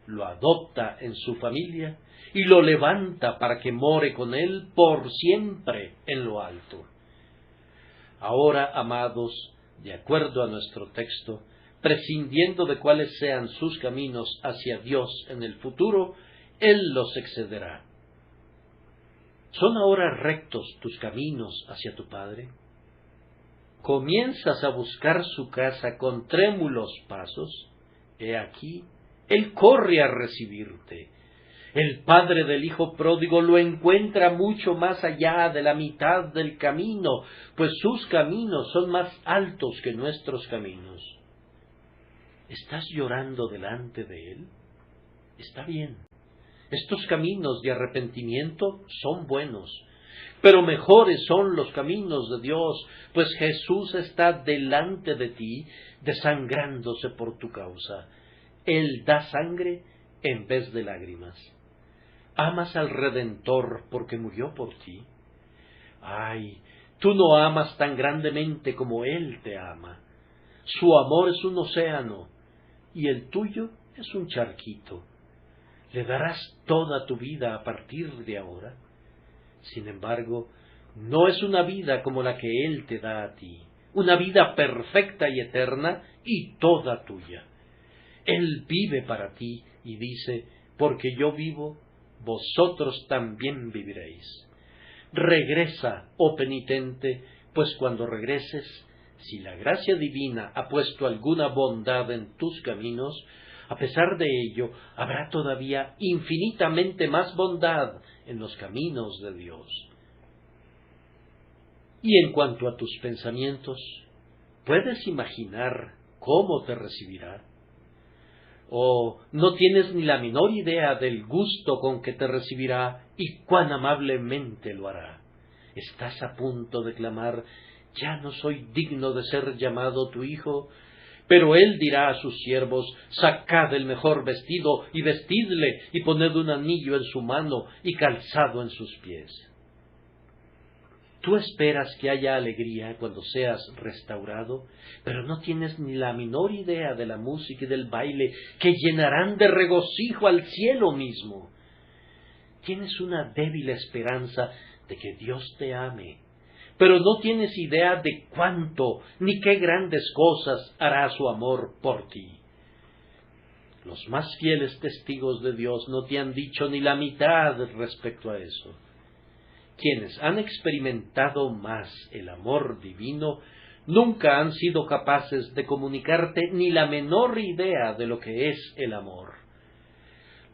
lo adopta en su familia y lo levanta para que more con Él por siempre en lo alto. Ahora, amados, de acuerdo a nuestro texto, prescindiendo de cuáles sean sus caminos hacia Dios en el futuro, Él los excederá. ¿Son ahora rectos tus caminos hacia tu Padre? ¿Comienzas a buscar su casa con trémulos pasos? He aquí, Él corre a recibirte. El padre del hijo pródigo lo encuentra mucho más allá de la mitad del camino, pues sus caminos son más altos que nuestros caminos. ¿Estás llorando delante de Él? Está bien. Estos caminos de arrepentimiento son buenos, pero mejores son los caminos de Dios, pues Jesús está delante de ti, desangrándose por tu causa. Él da sangre en vez de lágrimas. ¿Amas al Redentor porque murió por ti? Ay, tú no amas tan grandemente como Él te ama. Su amor es un océano, y el tuyo es un charquito. ¿Le darás toda tu vida a partir de ahora? Sin embargo, no es una vida como la que Él te da a ti, una vida perfecta y eterna y toda tuya. Él vive para ti y dice: porque yo vivo, vosotros también viviréis. Regresa, oh penitente, pues cuando regreses, si la gracia divina ha puesto alguna bondad en tus caminos, a pesar de ello, habrá todavía infinitamente más bondad en los caminos de Dios. Y en cuanto a tus pensamientos, ¿puedes imaginar cómo te recibirá? ¿O no tienes ni la menor idea del gusto con que te recibirá y cuán amablemente lo hará? ¿Estás a punto de clamar: ya no soy digno de ser llamado tu hijo? Pero Él dirá a sus siervos: sacad el mejor vestido y vestidle, y poned un anillo en su mano y calzado en sus pies. Tú esperas que haya alegría cuando seas restaurado, pero no tienes ni la menor idea de la música y del baile que llenarán de regocijo al cielo mismo. Tienes una débil esperanza de que Dios te ame, pero no tienes idea de cuánto ni qué grandes cosas hará su amor por ti. Los más fieles testigos de Dios no te han dicho ni la mitad respecto a eso. Quienes han experimentado más el amor divino nunca han sido capaces de comunicarte ni la menor idea de lo que es el amor.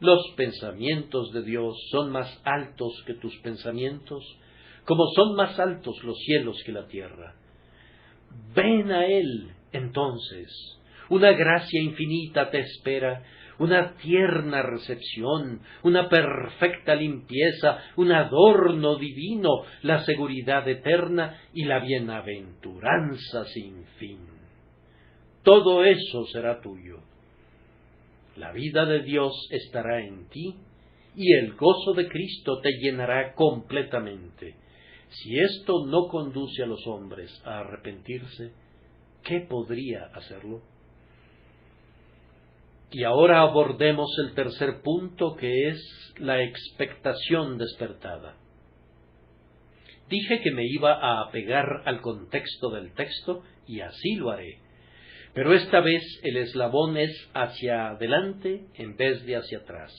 Los pensamientos de Dios son más altos que tus pensamientos, como son más altos los cielos que la tierra. Ven a Él, entonces. Una gracia infinita te espera, una tierna recepción, una perfecta limpieza, un adorno divino, la seguridad eterna y la bienaventuranza sin fin. Todo eso será tuyo. La vida de Dios estará en ti y el gozo de Cristo te llenará completamente. Si esto no conduce a los hombres a arrepentirse, ¿qué podría hacerlo? Y ahora abordemos el tercer punto, que es la expectación despertada. Dije que me iba a apegar al contexto del texto, y así lo haré. Pero esta vez el eslabón es hacia adelante en vez de hacia atrás.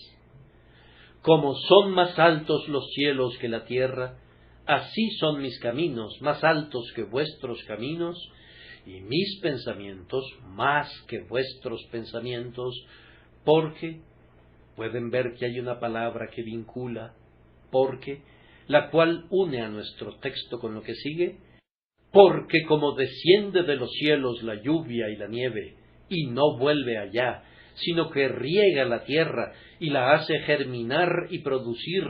Como son más altos los cielos que la tierra, así son mis caminos más altos que vuestros caminos, y mis pensamientos más que vuestros pensamientos, porque pueden ver que hay una palabra que vincula, porque, la cual une a nuestro texto con lo que sigue, porque como desciende de los cielos la lluvia y la nieve, y no vuelve allá, sino que riega la tierra y la hace germinar y producir,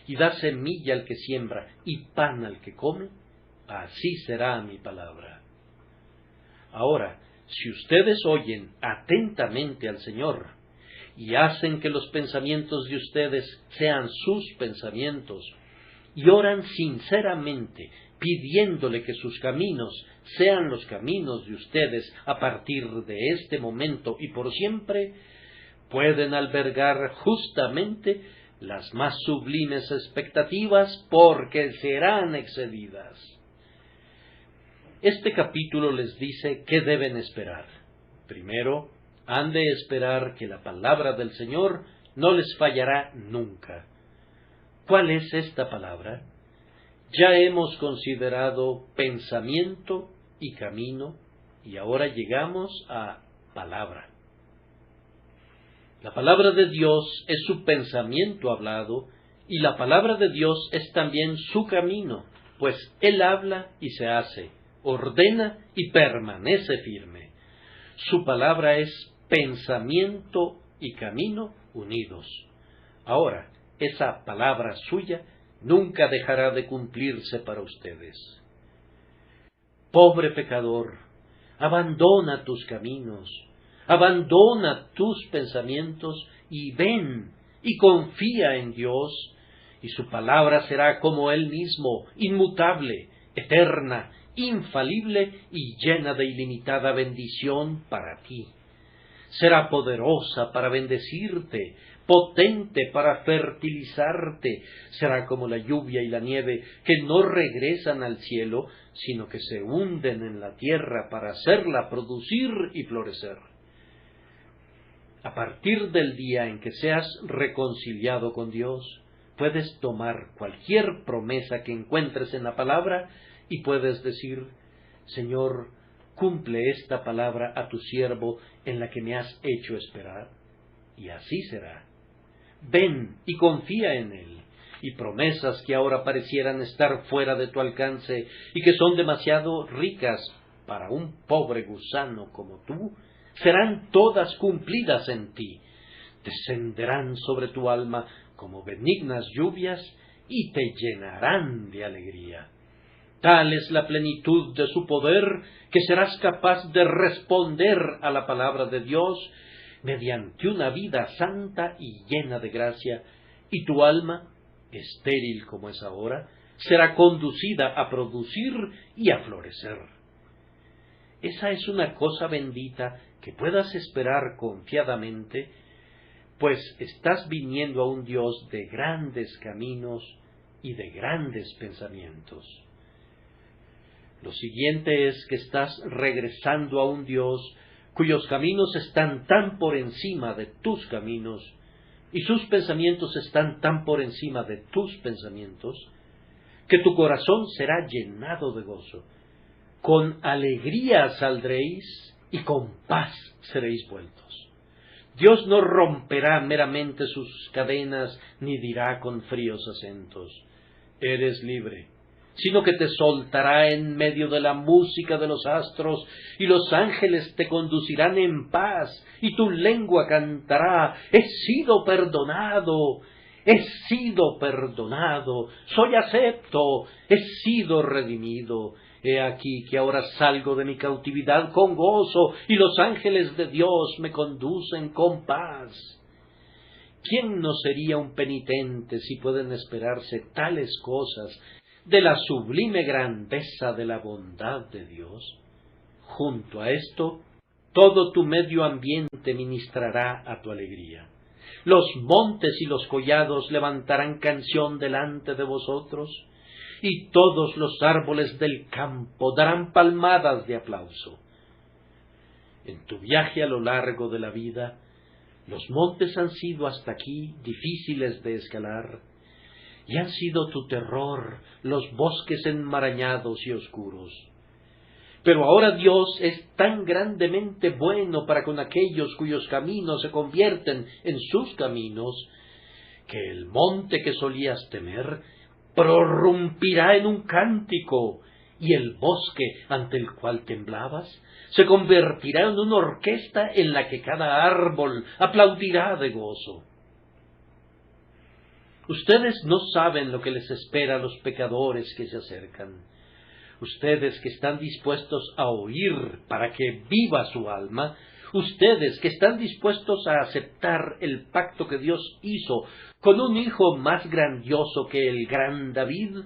y da semilla al que siembra y pan al que come, así será mi palabra. Ahora, si ustedes oyen atentamente al Señor y hacen que los pensamientos de ustedes sean sus pensamientos, y oran sinceramente, pidiéndole que sus caminos sean los caminos de ustedes a partir de este momento y por siempre, pueden albergar justamente las más sublimes expectativas, porque serán excedidas. Este capítulo les dice qué deben esperar. Primero, han de esperar que la palabra del Señor no les fallará nunca. ¿Cuál es esta palabra? Ya hemos considerado pensamiento y camino, y ahora llegamos a palabra. La palabra de Dios es su pensamiento hablado, y la palabra de Dios es también su camino, pues Él habla y se hace, ordena y permanece firme. Su palabra es pensamiento y camino unidos. Ahora, esa palabra suya nunca dejará de cumplirse para ustedes. Pobre pecador, abandona tus caminos, abandona tus pensamientos y ven y confía en Dios, y su palabra será como Él mismo, inmutable, eterna, infalible y llena de ilimitada bendición para ti. Será poderosa para bendecirte, potente para fertilizarte. Será como la lluvia y la nieve, que no regresan al cielo, sino que se hunden en la tierra para hacerla producir y florecer. A partir del día en que seas reconciliado con Dios, puedes tomar cualquier promesa que encuentres en la palabra y puedes decir: Señor, cumple esta palabra a tu siervo en la que me has hecho esperar. Y así será. Ven y confía en Él, y promesas que ahora parecieran estar fuera de tu alcance y que son demasiado ricas para un pobre gusano como tú, serán todas cumplidas en ti. Descenderán sobre tu alma como benignas lluvias y te llenarán de alegría. Tal es la plenitud de su poder que serás capaz de responder a la palabra de Dios mediante una vida santa y llena de gracia, y tu alma, estéril como es ahora, será conducida a producir y a florecer. Esa es una cosa bendita que puedas esperar confiadamente, pues estás viniendo a un Dios de grandes caminos y de grandes pensamientos. Lo siguiente es que estás regresando a un Dios cuyos caminos están tan por encima de tus caminos y sus pensamientos están tan por encima de tus pensamientos, que tu corazón será llenado de gozo. Con alegría saldréis y con paz seréis vueltos. Dios no romperá meramente sus cadenas, ni dirá con fríos acentos: eres libre, sino que te soltará en medio de la música de los astros, y los ángeles te conducirán en paz, y tu lengua cantará: he sido perdonado, he sido perdonado, soy acepto, he sido redimido. He aquí que ahora salgo de mi cautividad con gozo, y los ángeles de Dios me conducen con paz. ¿Quién no sería un penitente si pueden esperarse tales cosas de la sublime grandeza de la bondad de Dios? Junto a esto, todo tu medio ambiente ministrará a tu alegría. Los montes y los collados levantarán canción delante de vosotros, y todos los árboles del campo darán palmadas de aplauso. En tu viaje a lo largo de la vida, los montes han sido hasta aquí difíciles de escalar, y han sido tu terror los bosques enmarañados y oscuros. Pero ahora Dios es tan grandemente bueno para con aquellos cuyos caminos se convierten en sus caminos, que el monte que solías temer prorrumpirá en un cántico, y el bosque ante el cual temblabas se convertirá en una orquesta en la que cada árbol aplaudirá de gozo. Ustedes no saben lo que les espera a los pecadores que se acercan. Ustedes que están dispuestos a oír para que viva su alma, ustedes que están dispuestos a aceptar el pacto que Dios hizo con un hijo más grandioso que el gran David,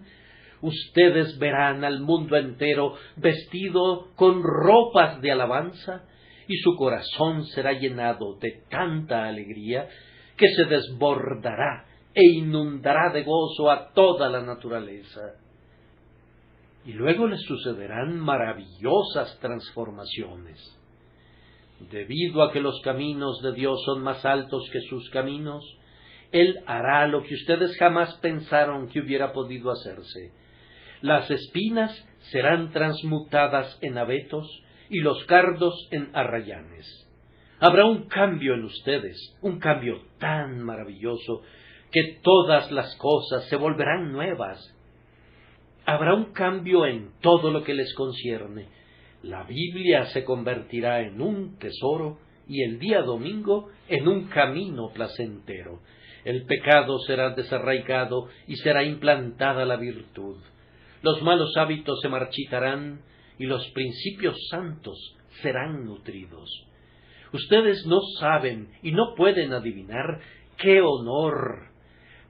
ustedes verán al mundo entero vestido con ropas de alabanza, y su corazón será llenado de tanta alegría que se desbordará e inundará de gozo a toda la naturaleza. Y luego les sucederán maravillosas transformaciones. Debido a que los caminos de Dios son más altos que sus caminos, Él hará lo que ustedes jamás pensaron que hubiera podido hacerse. Las espinas serán transmutadas en abetos y los cardos en arrayanes. Habrá un cambio en ustedes, un cambio tan maravilloso que todas las cosas se volverán nuevas. Habrá un cambio en todo lo que les concierne. La Biblia se convertirá en un tesoro y el día domingo en un camino placentero. El pecado será desarraigado y será implantada la virtud. Los malos hábitos se marchitarán y los principios santos serán nutridos. Ustedes no saben y no pueden adivinar qué honor,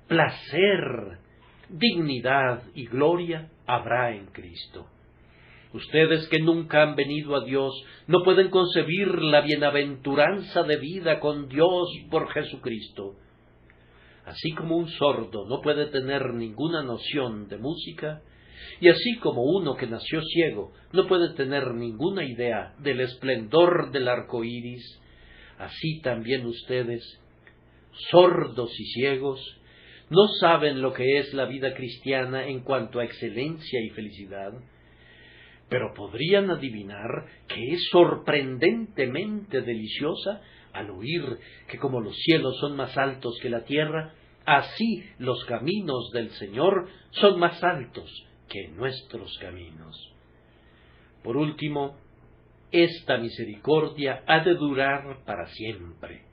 placer, dignidad y gloria habrá en Cristo. Ustedes que nunca han venido a Dios no pueden concebir la bienaventuranza de vida con Dios por Jesucristo. Así como un sordo no puede tener ninguna noción de música, y así como uno que nació ciego no puede tener ninguna idea del esplendor del arco iris, así también ustedes, sordos y ciegos, no saben lo que es la vida cristiana en cuanto a excelencia y felicidad, pero podrían adivinar que es sorprendentemente deliciosa al oír que como los cielos son más altos que la tierra, así los caminos del Señor son más altos que nuestros caminos. Por último, esta misericordia ha de durar para siempre.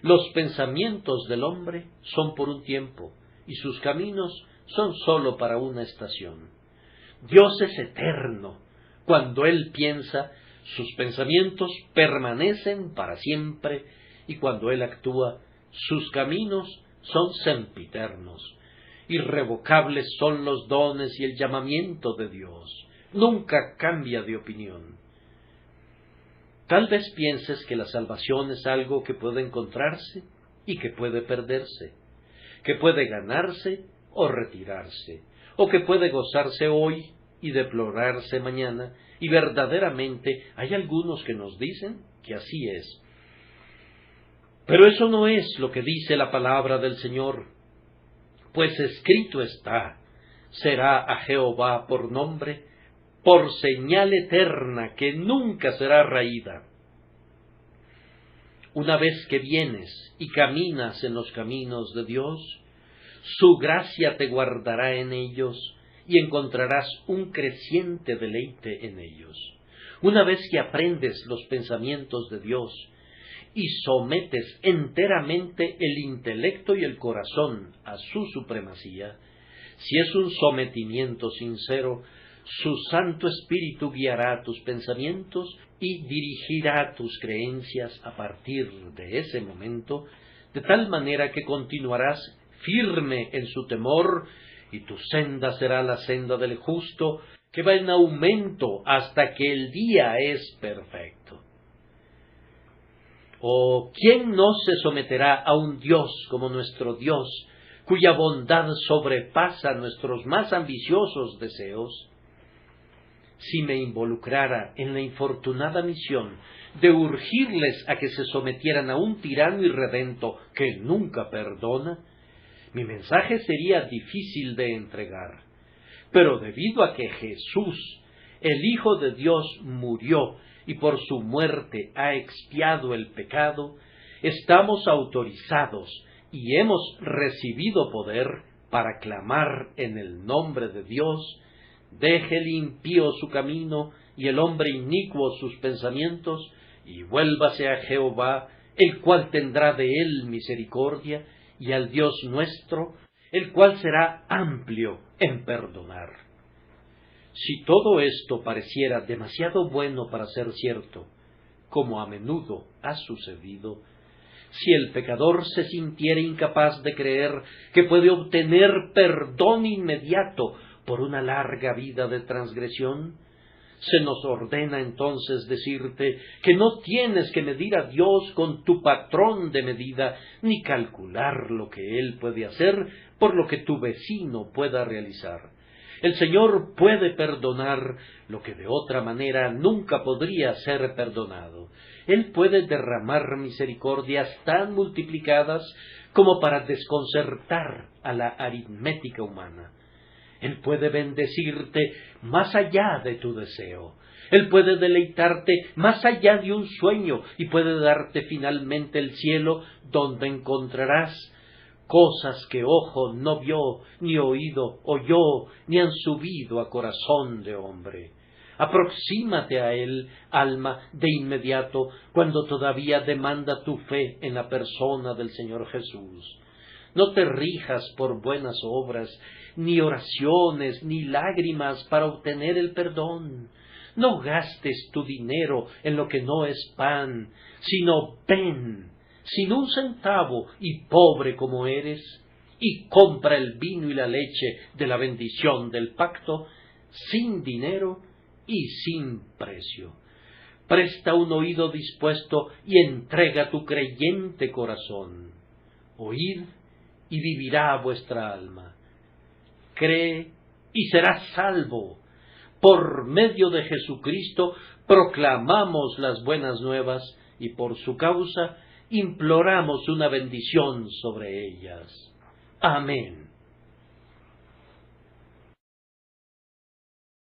Los pensamientos del hombre son por un tiempo, y sus caminos son sólo para una estación. Dios es eterno. Cuando Él piensa, sus pensamientos permanecen para siempre, y cuando Él actúa, sus caminos son sempiternos. Irrevocables son los dones y el llamamiento de Dios. Nunca cambia de opinión. Tal vez pienses que la salvación es algo que puede encontrarse y que puede perderse, que puede ganarse o retirarse, o que puede gozarse hoy y deplorarse mañana, y verdaderamente hay algunos que nos dicen que así es. Pero eso no es lo que dice la palabra del Señor, pues escrito está: será a Jehová por nombre, por señal eterna que nunca será raída. Una vez que vienes y caminas en los caminos de Dios, su gracia te guardará en ellos y encontrarás un creciente deleite en ellos. Una vez que aprendes los pensamientos de Dios y sometes enteramente el intelecto y el corazón a su supremacía, si es un sometimiento sincero, su Santo Espíritu guiará tus pensamientos y dirigirá tus creencias a partir de ese momento, de tal manera que continuarás firme en su temor, y tu senda será la senda del justo, que va en aumento hasta que el día es perfecto. ¿O quién no se someterá a un Dios como nuestro Dios, cuya bondad sobrepasa nuestros más ambiciosos deseos? Si me involucrara en la infortunada misión de urgirles a que se sometieran a un tirano irredento que nunca perdona, mi mensaje sería difícil de entregar. Pero debido a que Jesús, el Hijo de Dios, murió y por su muerte ha expiado el pecado, estamos autorizados y hemos recibido poder para clamar en el nombre de Dios: deje el impío su camino y el hombre inicuo sus pensamientos, y vuélvase a Jehová, el cual tendrá de él misericordia, y al Dios nuestro, el cual será amplio en perdonar. Si todo esto pareciera demasiado bueno para ser cierto, como a menudo ha sucedido, si el pecador se sintiera incapaz de creer que puede obtener perdón inmediato por una larga vida de transgresión, se nos ordena entonces decirte que no tienes que medir a Dios con tu patrón de medida, ni calcular lo que Él puede hacer por lo que tu vecino pueda realizar. El Señor puede perdonar lo que de otra manera nunca podría ser perdonado. Él puede derramar misericordias tan multiplicadas como para desconcertar a la aritmética humana. Él puede bendecirte más allá de tu deseo. Él puede deleitarte más allá de un sueño y puede darte finalmente el cielo, donde encontrarás cosas que ojo no vio, ni oído oyó, ni han subido a corazón de hombre. Aproxímate a Él, alma, de inmediato, cuando todavía demanda tu fe en la persona del Señor Jesús. No te rijas por buenas obras, ni oraciones, ni lágrimas para obtener el perdón. No gastes tu dinero en lo que no es pan, sino ven, sin un centavo y pobre como eres, y compra el vino y la leche de la bendición del pacto, sin dinero y sin precio. Presta un oído dispuesto y entrega tu creyente corazón. Oíd y vivirá vuestra alma. Cree y serás salvo. Por medio de Jesucristo proclamamos las buenas nuevas y por su causa imploramos una bendición sobre ellas. Amén.